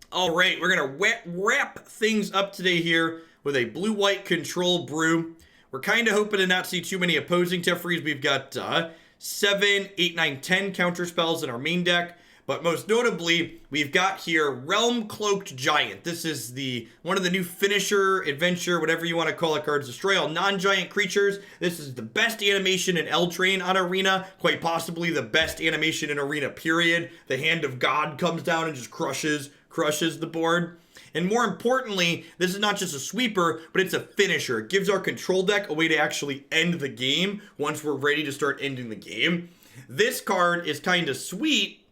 All right, we're going to wrap things up today here with a blue-white control brew. We're kind of hoping to not see too many opposing Teferis. We've got 7, 8, 9, 10 counter spells in our main deck. But most notably, we've got here Realm-Cloaked Giant. This is one of the new finisher, adventure, whatever you want to call it, cards. Destroy all non-giant creatures. This is the best animation in Eldraine on Arena. Quite possibly the best animation in Arena, period. The Hand of God comes down and just crushes the board. And more importantly, this is not just a sweeper, but it's a finisher. It gives our control deck a way to actually end the game once we're ready to start ending the game. This card is kind of sweet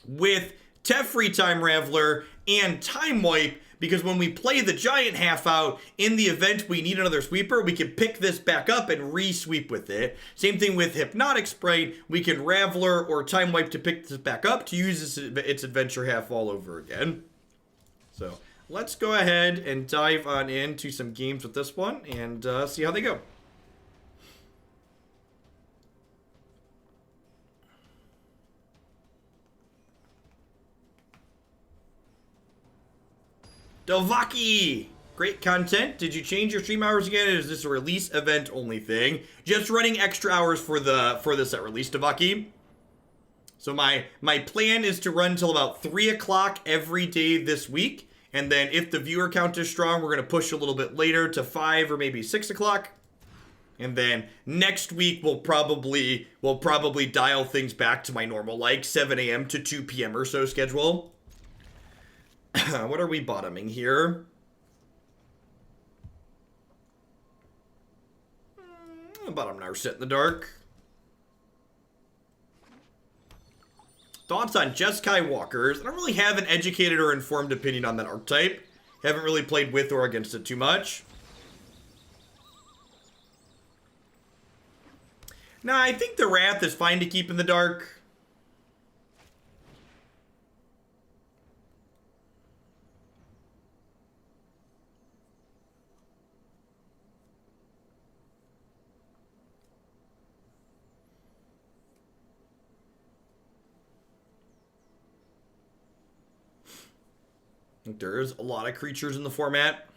with Teferi Time Raveler and Time Wipe, because when we play the Giant half out, in the event we need another sweeper, we can pick this back up and re-sweep with it. Same thing with Hypnotic Sprite. We can Raveler or Time Wipe to pick this back up to use its adventure half all over again. So let's go ahead and dive on into some games with this one and see how they go. Dovaki! Great content. Did you change your stream hours again? Is this a release event only thing? Just running extra hours for the set release, Dovaki. So my plan is to run until about 3 o'clock every day this week. And then if the viewer count is strong, we're going to push a little bit later to 5 or maybe 6 o'clock. And then next week, we'll probably dial things back to my normal, like 7 a.m. to 2 p.m. or so schedule. What are we bottoming here? Bottom Narset in the dark. Thoughts on Jeskai Walkers? I don't really have an educated or informed opinion on that archetype. Haven't really played with or against it too much. Nah, I think the Wrath is fine to keep in the dark. There's a lot of creatures in the format.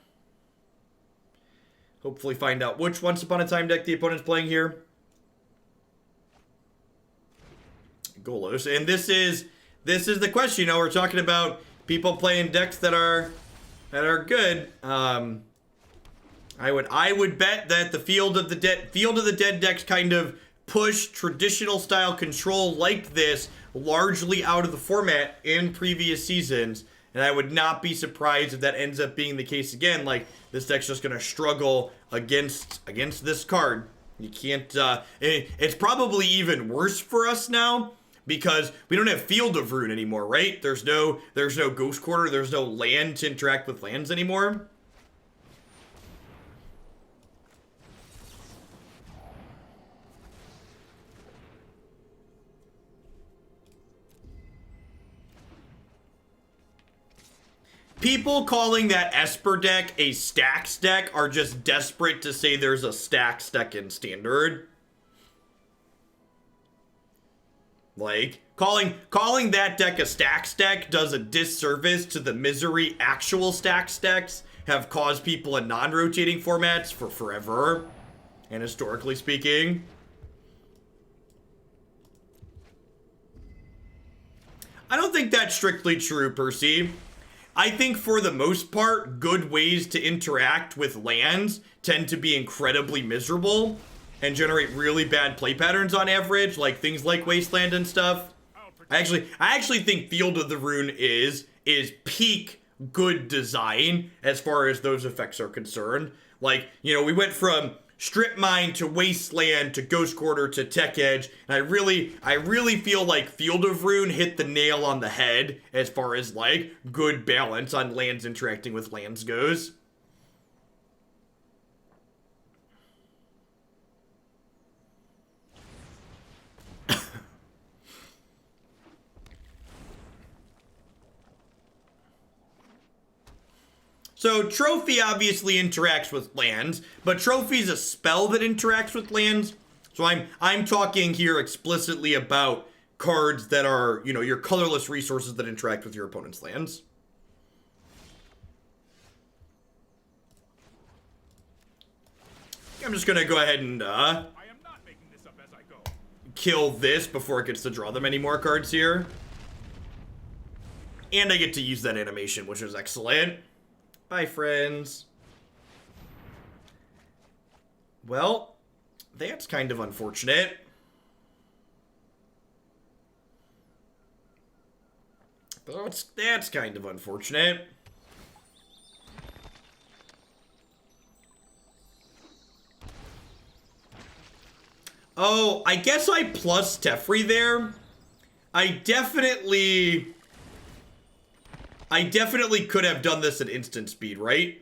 Hopefully find out which Once Upon a Time deck the opponent's playing here. Golos. And this is the question. You know, we're talking about people playing decks that are good. I would bet that the Field of the Dead decks kind of push traditional style control like this largely out of the format in previous seasons. And I would not be surprised if that ends up being the case again. Like, this deck's just going to struggle against this card. You can't, it's probably even worse for us now because we don't have Field of Ruin anymore, right? There's no Ghost Quarter, there's no land to interact with lands anymore. People calling that Esper deck a Stacks deck are just desperate to say there's a Stacks deck in Standard. Like, calling that deck a Stacks deck does a disservice to the misery actual Stacks decks have caused people in non-rotating formats for forever, and historically speaking. I don't think that's strictly true, Percy. I think for the most part, good ways to interact with lands tend to be incredibly miserable and generate really bad play patterns on average, like things like Wasteland and stuff. I actually think Field of the Rune is peak good design as far as those effects are concerned. Like, you know, we went from Strip Mine to Wasteland to Ghost Quarter to Tech Edge, and I really feel like Field of Ruin hit the nail on the head as far as like good balance on lands interacting with lands goes. So Trophy obviously interacts with lands, but Trophy's a spell that interacts with lands. So I'm talking here explicitly about cards that are, you know, your colorless resources that interact with your opponent's lands. I'm just gonna go ahead and I am not making this up as I go. kill this before it gets to draw them any more cards here. And I get to use that animation, which is excellent. Bye, friends. Well, that's kind of unfortunate. That's kind of unfortunate. Oh, I guess I plus Teferi there. I definitely could have done this at instant speed, right?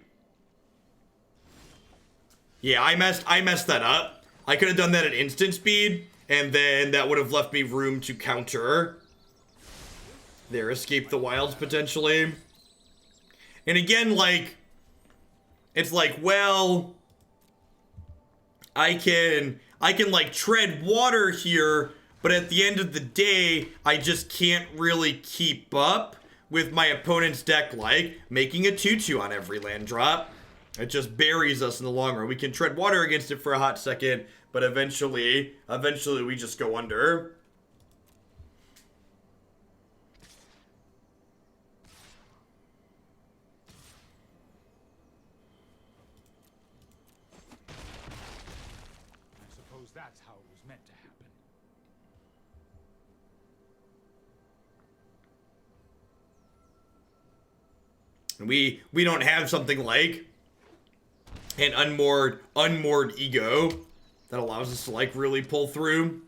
Yeah, I messed that up. I could have done that at instant speed, and then that would have left me room to counter their Escape the Wilds, potentially. And again, like, it's like, well, I can like tread water here, but at the end of the day, I just can't really keep up with my opponent's deck, like making a 2/2 on every land drop. It just buries us in the long run. We can tread water against it for a hot second, but eventually we just go under. I suppose that's how it was meant to happen. And we don't have something like an unmoored ego that allows us to like really pull through.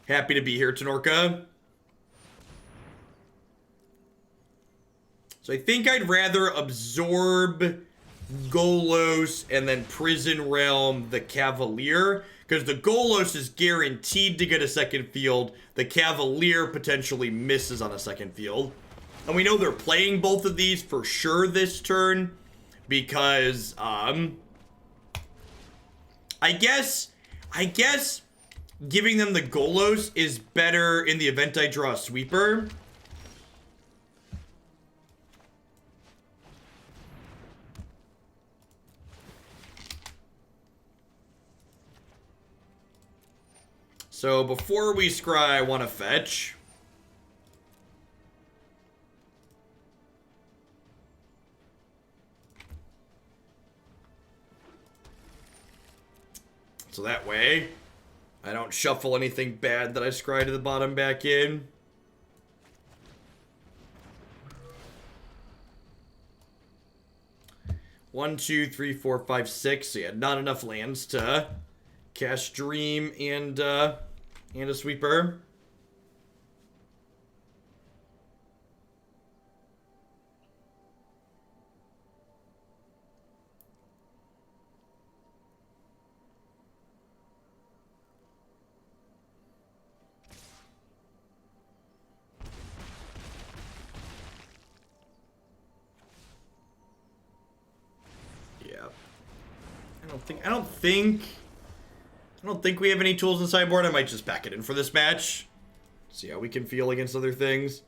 Happy to be here, Tenorka. So I think I'd rather absorb Golos and then Prison Realm the Cavalier, because the Golos is guaranteed to get a second field. The Cavalier potentially misses on a second field. And we know they're playing both of these for sure this turn, because I guess giving them the Golos is better in the event I draw a sweeper. So before we scry, I want to fetch. So that way, I don't shuffle anything bad that I scry to the bottom back in. One, two, three, four, five, six. So yeah, not enough lands to cast Dream and a sweeper. Yeah. I don't think we have any tools in sideboard. I might just back it in for this match. See how we can feel against other things.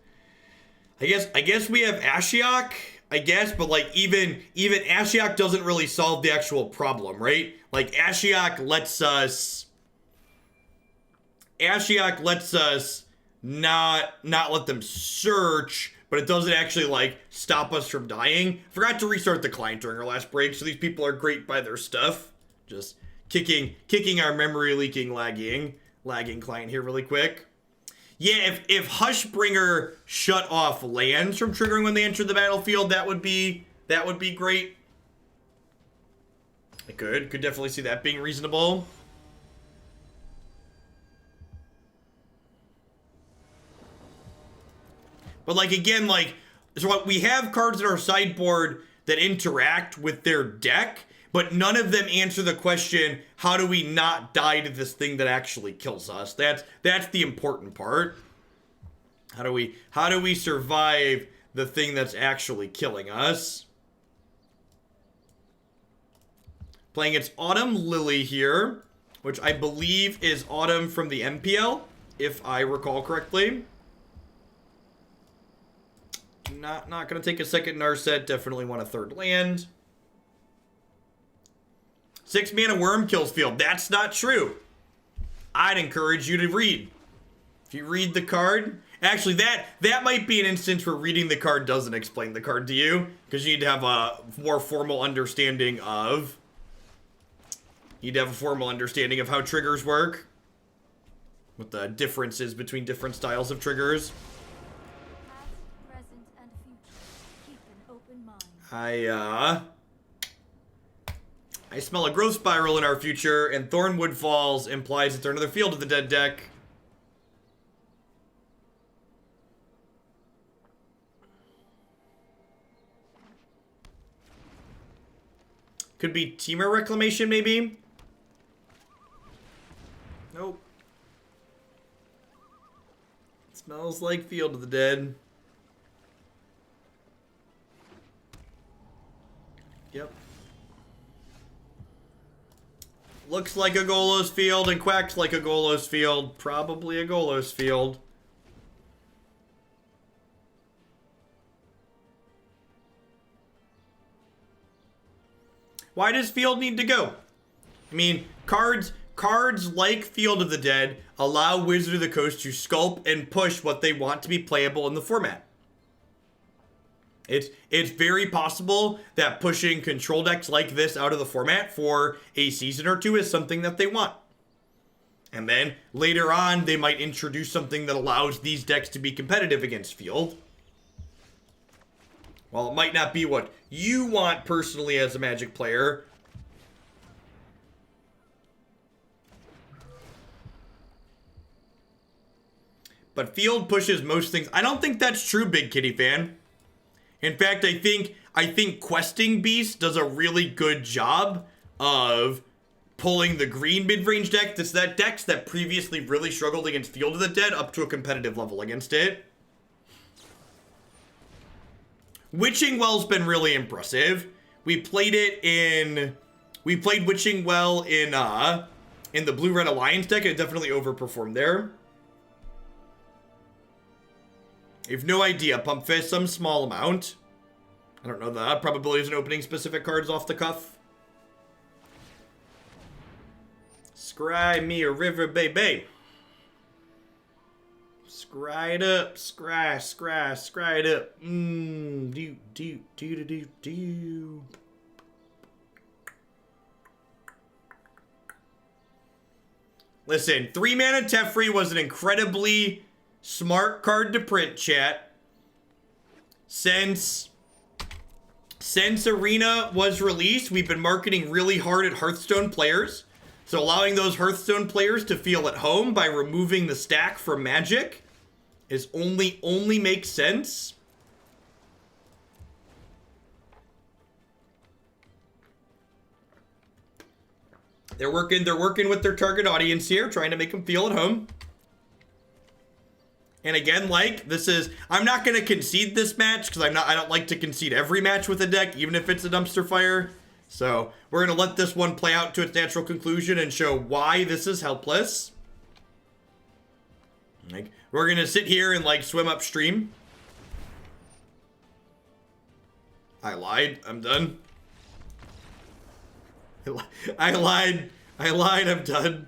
I guess we have Ashiok, I guess, but like even Ashiok doesn't really solve the actual problem, right? Like Ashiok lets us not let them search, but it doesn't actually like stop us from dying. Forgot to restart the client during our last break, so these people are great by their stuff. Just kicking our memory leaking lagging client here really quick. Yeah, if Hushbringer shut off lands from triggering when they enter the battlefield, that would be great. I could definitely see that being reasonable. But like again, like so what we have cards in our sideboard that interact with their deck, but none of them answer the question, how do we not die to this thing that actually kills us? That's the important part. How do we survive the thing that's actually killing us? Playing its Autumn Lily here, which I believe is Autumn from the MPL, if I recall correctly. Not going to take a second Narset. Definitely want a third land. 6 mana Worm kills field. That's not true. I'd encourage you to read. If you read the card... Actually, that might be an instance where reading the card doesn't explain the card to you. Because you need to have a more formal understanding of... You need to have a formal understanding of how triggers work. What the differences between different styles of triggers. Past, present, and future. Keep an open mind. I smell a growth spiral in our future, and Thornwood Falls implies that there's another field of the dead deck. Could be Temur Reclamation, maybe? Nope. It smells like Field of the Dead. Yep. Looks like a Golos Field and quacks like a Golos Field. Probably a Golos Field. Why does Field need to go? I mean, cards like Field of the Dead allow Wizard of the Coast to sculpt and push what they want to be playable in the format. It's very possible that pushing control decks like this out of the format for a season or two is something that they want. And then later on, they might introduce something that allows these decks to be competitive against Field. While it might not be what you want personally as a Magic player. But Field pushes most things. I don't think that's true, Big Kitty fan. In fact, I think Questing Beast does a really good job of pulling the green mid-range deck. That's that decks that previously really struggled against Field of the Dead up to a competitive level against it. Witching Well's been really impressive. We played Witching Well in the Blue-Red Alliance deck. It definitely overperformed there. I have no idea. Pump Fist, some small amount. I don't know the probabilities in opening specific cards off the cuff. Scry me a river, baby. Scry it up, scry it up. Do. Listen, 3 mana Teferi was an incredibly smart card to print, chat. Since Arena was released, we've been marketing really hard at Hearthstone players. So allowing those Hearthstone players to feel at home by removing the stack from Magic is only makes sense. They're working with their target audience here, trying to make them feel at home. And again, like, I'm not going to concede this match because I don't like to concede every match with a deck, even if it's a dumpster fire. So we're going to let this one play out to its natural conclusion and show why this is helpless. Like, we're going to sit here and, like, swim upstream. I lied. I'm done. I lied. I'm done.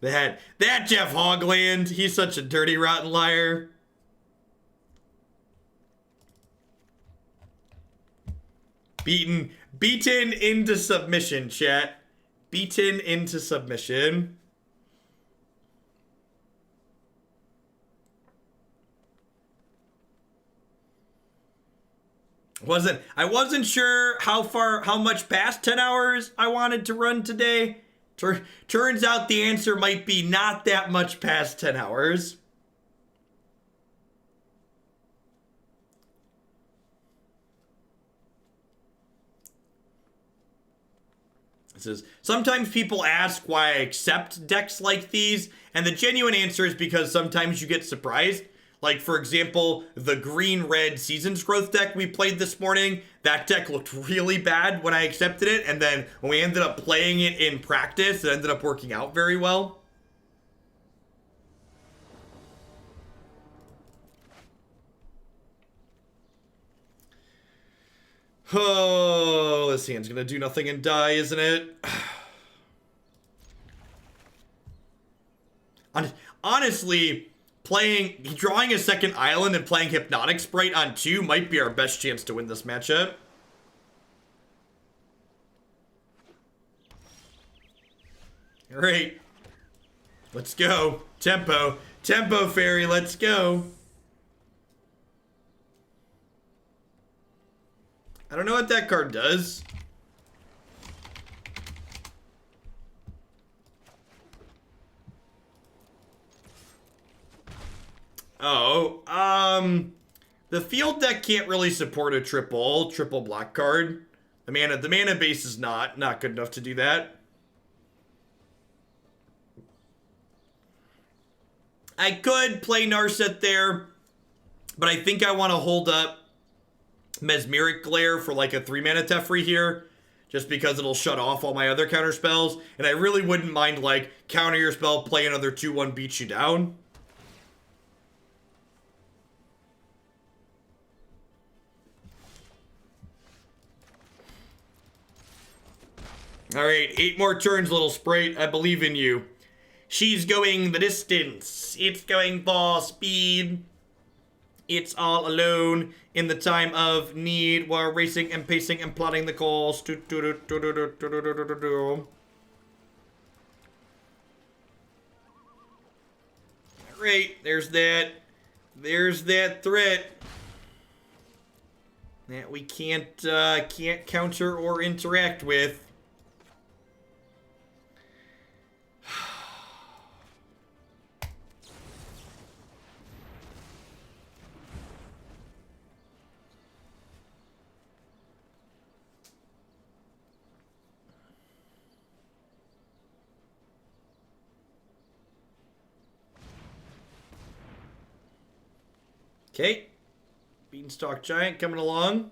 That Jeff Hogland, he's such a dirty, rotten liar. Beaten into submission, chat. Beaten into submission. I wasn't sure how much past 10 hours I wanted to run today. Turns out the answer might be not that much past 10 hours. Sometimes people ask why I accept decks like these, and the genuine answer is because sometimes you get surprised. Like, for example, the green-red Seasons Growth deck we played this morning, that deck looked really bad when I accepted it, and then when we ended up playing it in practice, it ended up working out very well. Oh, this hand's gonna do nothing and die, isn't it? Honestly, drawing a second island and playing Hypnotic Sprite on 2 might be our best chance to win this matchup. Alright. Let's go. Tempo. Tempo, Fairy, let's go. I don't know what that card does. Oh, the field deck can't really support a triple black card. The mana base is not good enough to do that. I could play Narset there, but I think I want to hold up Mesmeric Glare for like a 3-mana Teferi here, just because it'll shut off all my other counter spells, and I really wouldn't mind like counter your spell, play another 2/1, beat you down. Alright, 8 more turns, little Sprite. I believe in you. She's going the distance. It's going for speed. It's all alone in the time of need while racing and pacing and plotting the course. Alright, there's that. There's that threat that we can't counter or interact with. Okay. Beanstalk Giant coming along.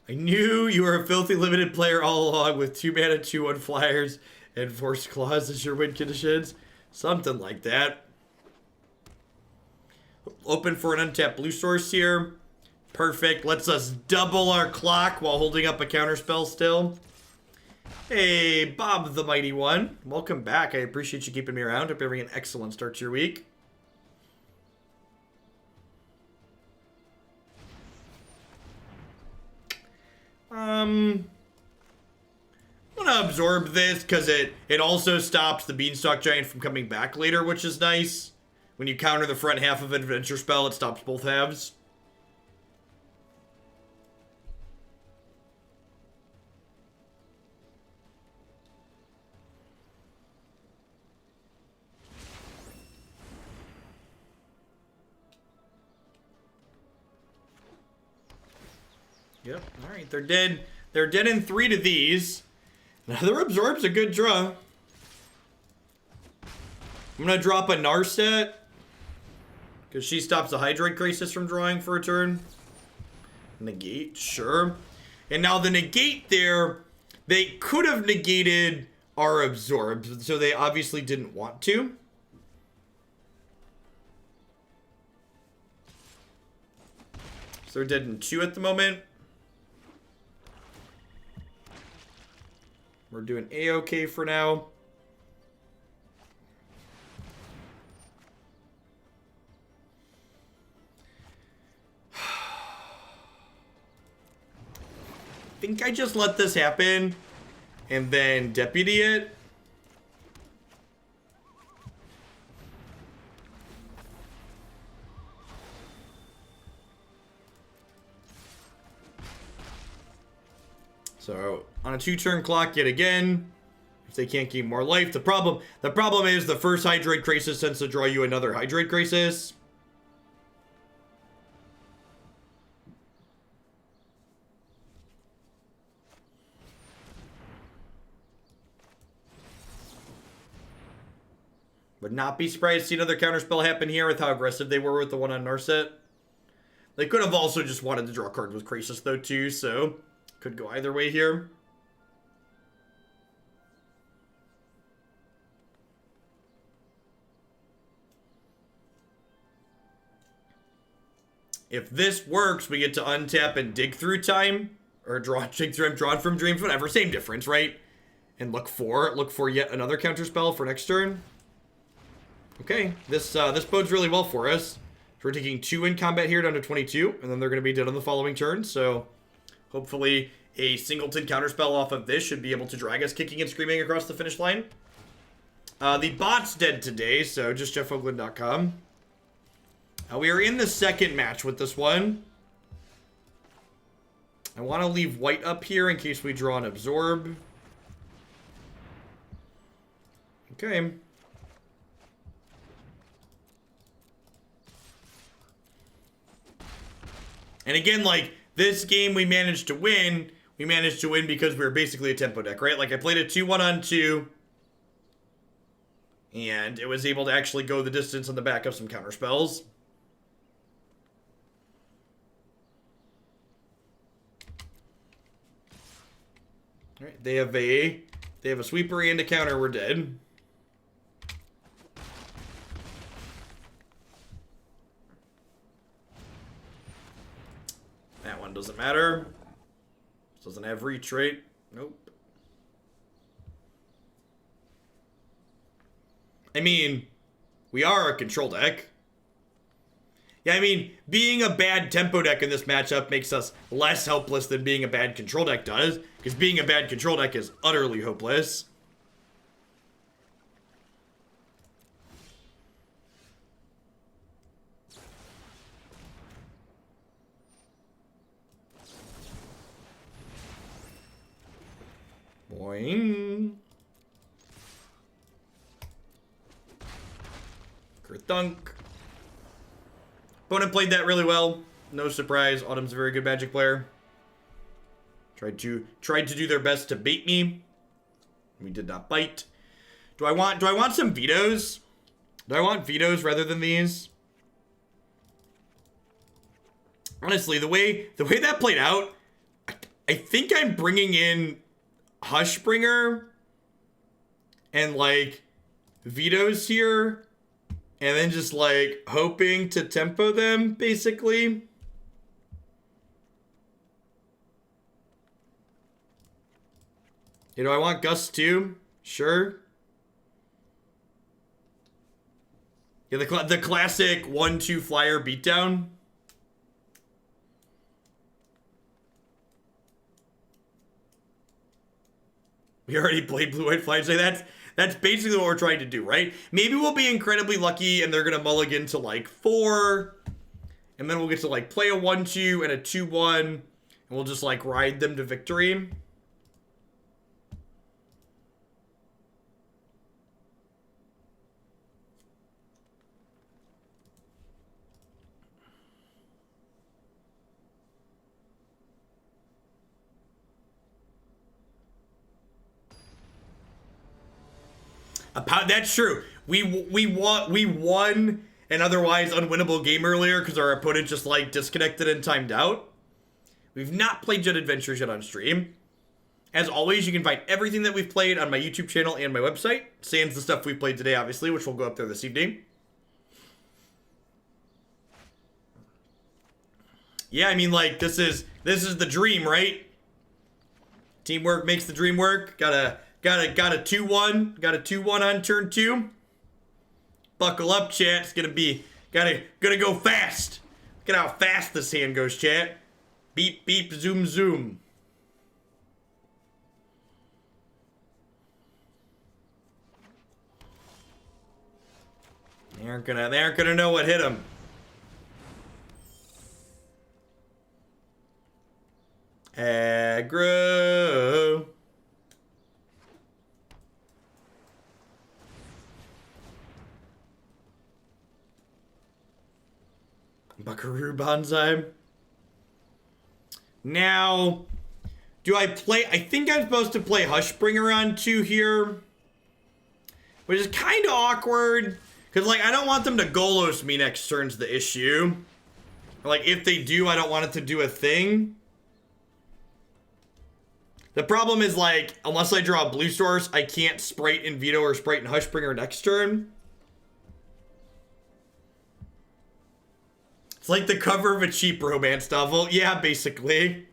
I knew you were a filthy limited player all along with 2 mana, 2/1 flyers, and Force Claws as your win conditions. Something like that. Open for an untapped blue source here. Perfect. Lets us double our clock while holding up a counterspell still. Hey, Bob the Mighty One. Welcome back. I appreciate you keeping me around. Hope you're having an excellent start to your week. I'm gonna absorb this because it also stops the Beanstalk Giant from coming back later, which is nice. When you counter the front half of an adventure spell, it stops both halves. Yep, alright, they're dead. They're dead in 3 to these. Another Absorb's a good draw. I'm gonna drop a Narset, because she stops the Hydroid Crisis from drawing for a turn. Negate, sure. And now the negate there, they could have negated our Absorb, so they obviously didn't want to. So they're dead in 2 at the moment. We're doing A-okay for now. I think I just let this happen and then deputy it. So on a 2-turn clock yet again, if they can't gain more life, the problem is the first Hydroid Crisis tends to draw you another Hydroid Crisis. Would not be surprised to see another counterspell happen here with how aggressive they were with the one on Narset. They could have also just wanted to draw cards with Crisis though too, so could go either way here. If this works, we get to untap and dig through time. Or dig through, drawn from dreams, whatever. Same difference, right? And look for yet another counterspell for next turn. Okay, this bodes really well for us. So we're taking 2 in combat here down to 22, and then they're going to be dead on the following turn. So hopefully a singleton counterspell off of this should be able to drag us kicking and screaming across the finish line. The bot's dead today, so just jeffoakland.com. We are in the second match with this one. I want to leave white up here in case we draw an absorb. Okay. And again, like, this game we managed to win. We managed to win because we were basically a tempo deck, right? Like, I played a 2-1 on 2. And it was able to actually go the distance on the back of some counterspells. Alright, they have a sweeper and a counter, we're dead. That one doesn't matter. This doesn't have reach, right? Nope. I mean, we are a control deck. Yeah, I mean, being a bad tempo deck in this matchup makes us less helpless than being a bad control deck does, because being a bad control deck is utterly hopeless. Boing. Kerthunk. Opponent played that really well. No surprise. Autumn's a very good Magic player. Tried to do their best to bait me. We did not bite. Do I want some vetoes? Do I want vetoes rather than these? Honestly, the way that played out, I think I'm bringing in Hushbringer and like vetoes here. And then just, like, hoping to tempo them, basically. You know, I want Gust too. Sure. Yeah, the classic 1-2 flyer beatdown. We already played Blue-White Flyers. So that's basically what we're trying to do, right? Maybe we'll be incredibly lucky and they're going to mulligan to like 4. And then we'll get to like play a 1-2 and a 2-1. And we'll just like ride them to victory. That's true. We won an otherwise unwinnable game earlier because our opponent just like disconnected and timed out. We've not played Jet Adventures yet on stream. As always, you can find everything that we've played on my YouTube channel and my website. Sans the stuff we played today, obviously, which will go up there this evening. Yeah, I mean, like, this is the dream, right? Teamwork makes the dream work. Got a 2-1. Got a 2-1 on turn 2. Buckle up, chat. It's gonna go fast. Look at how fast this hand goes, chat. Beep, beep, zoom, zoom. They aren't gonna know what hit them. Aggro. Buckaroo Banzai. Now, do I play? I think I'm supposed to play Hushbringer on 2 here, which is kind of awkward because, like, I don't want them to Golos me next turn's the issue. Like, if they do, I don't want it to do a thing. The problem is, like, unless I draw a blue source, I can't Sprite and Veto or Sprite and Hushbringer next turn. It's like the cover of a cheap romance novel. Yeah, basically.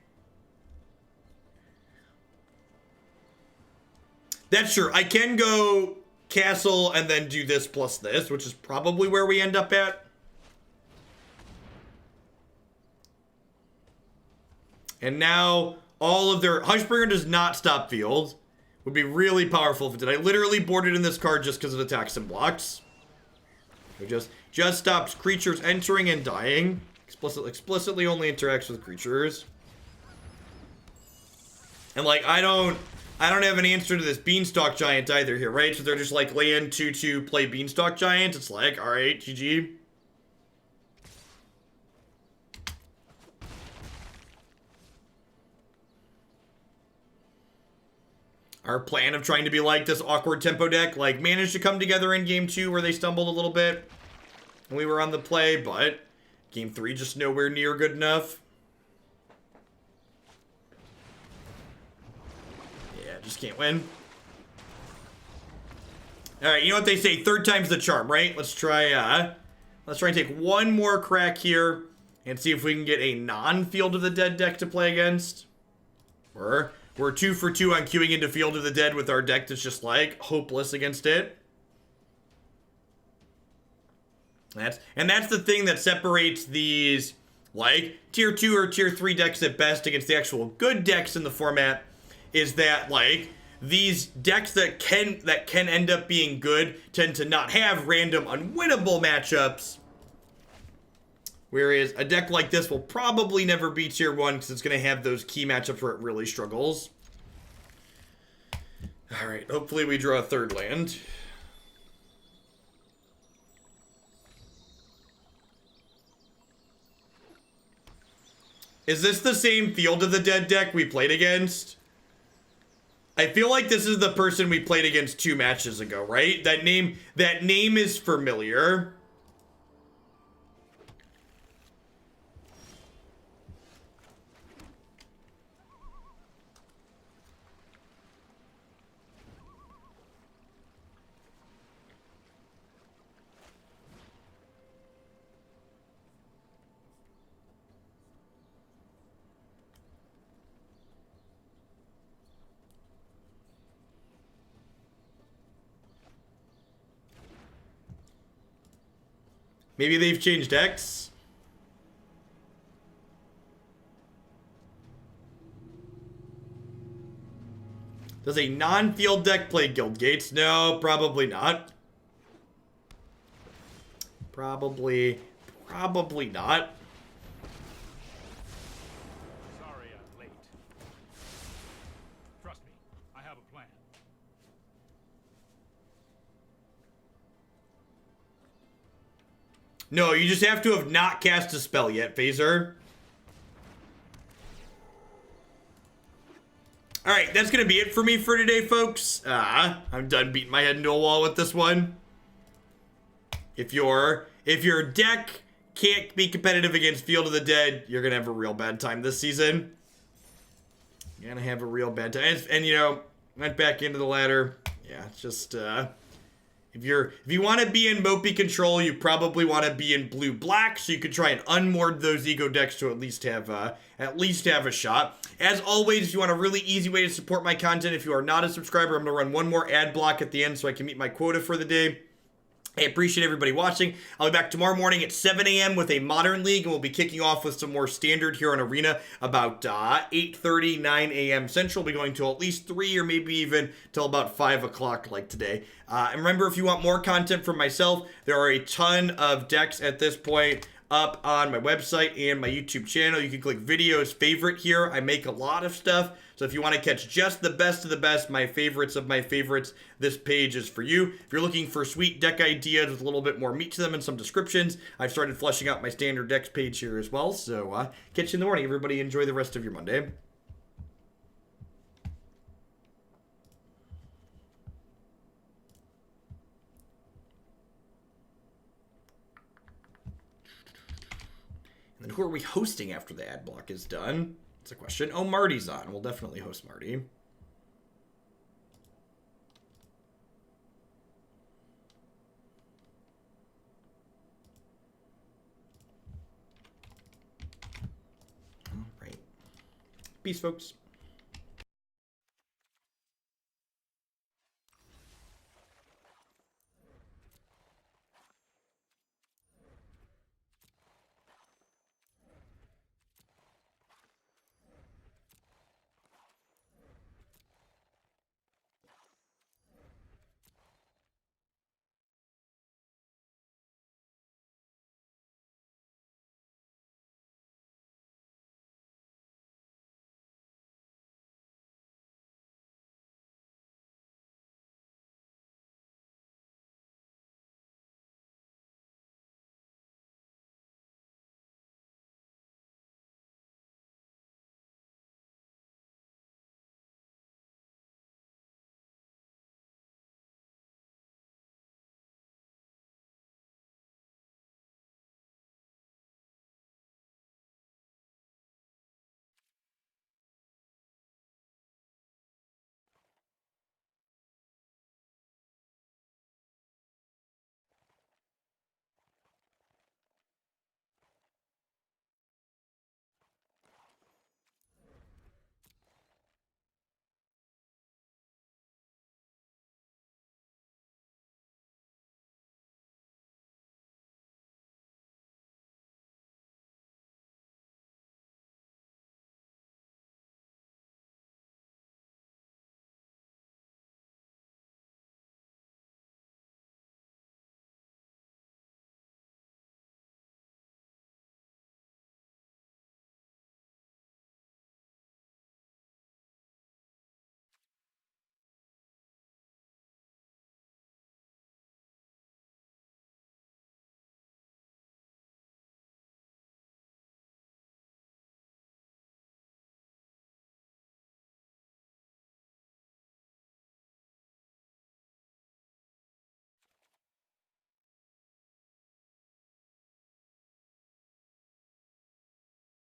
That's true. I can go castle and then do this plus this, which is probably where we end up at. And now all of their... Hushbringer does not stop field. Would be really powerful if it did. I literally boarded in this card just because it attacks and blocks. It just stops creatures entering and dying. Explicitly only interacts with creatures. And like, I don't have an answer to this Beanstalk Giant either here, right? So they're just like land 2/2 play Beanstalk Giant. It's like, alright, GG. Our plan of trying to be like this awkward tempo deck, like, managed to come together in game 2 where they stumbled a little bit. And we were on the play, but game 3 just nowhere near good enough. Yeah, just can't win. Alright, you know what they say, third time's the charm, right? Let's try and take one more crack here and see if we can get a non-Field of the Dead deck to play against. We're 2 for 2 on queuing into Field of the Dead with our deck that's just like hopeless against it. That's the thing that separates these like tier 2 or tier 3 decks at best against the actual good decks in the format, is that like these decks that can end up being good tend to not have random unwinnable matchups. Whereas a deck like this will probably never be tier 1 because it's going to have those key matchups where it really struggles. Alright, hopefully we draw a third land. Is this the same Field of the Dead deck we played against? I feel like this is the person we played against 2 matches ago, right? That name is familiar. Maybe they've changed decks. Does a non-field deck play Guild Gates? No, probably not. Probably not. Sorry I'm late. Trust me, I have a plan. No, you just have to have not cast a spell yet, Phaser. Alright, that's gonna be it for me for today, folks. I'm done beating my head into a wall with this one. If your deck can't be competitive against Field of the Dead, you're gonna have a real bad time this season. You're gonna have a real bad time. And you know, went back into the ladder. Yeah, it's just if you want to be in Mopey control, you probably want to be in blue-black, so you could try and unmoored those ego decks to at least have a shot. As always, if you want a really easy way to support my content, if you are not a subscriber, I'm gonna run one more ad block at the end so I can meet my quota for the day. I appreciate everybody watching. I'll be back tomorrow morning at 7 a.m. with a Modern League, and we'll be kicking off with some more Standard here on Arena about 8:30, 9 a.m. Central. We'll be going till at least 3 or maybe even till about 5 o'clock like today. And remember, if you want more content from myself, there are a ton of decks at this point up on my website and my YouTube channel. You can click videos favorite here. I make a lot of stuff. So if you want to catch just the best of the best, my favorites of my favorites, this page is for you. If you're looking for sweet deck ideas with a little bit more meat to them and some descriptions, I've started fleshing out my standard decks page here as well. So catch you in the morning. Everybody enjoy the rest of your Monday. And then who are we hosting after the ad block is done? That's a question. Oh, Marty's on. We'll definitely host Marty. Peace, folks.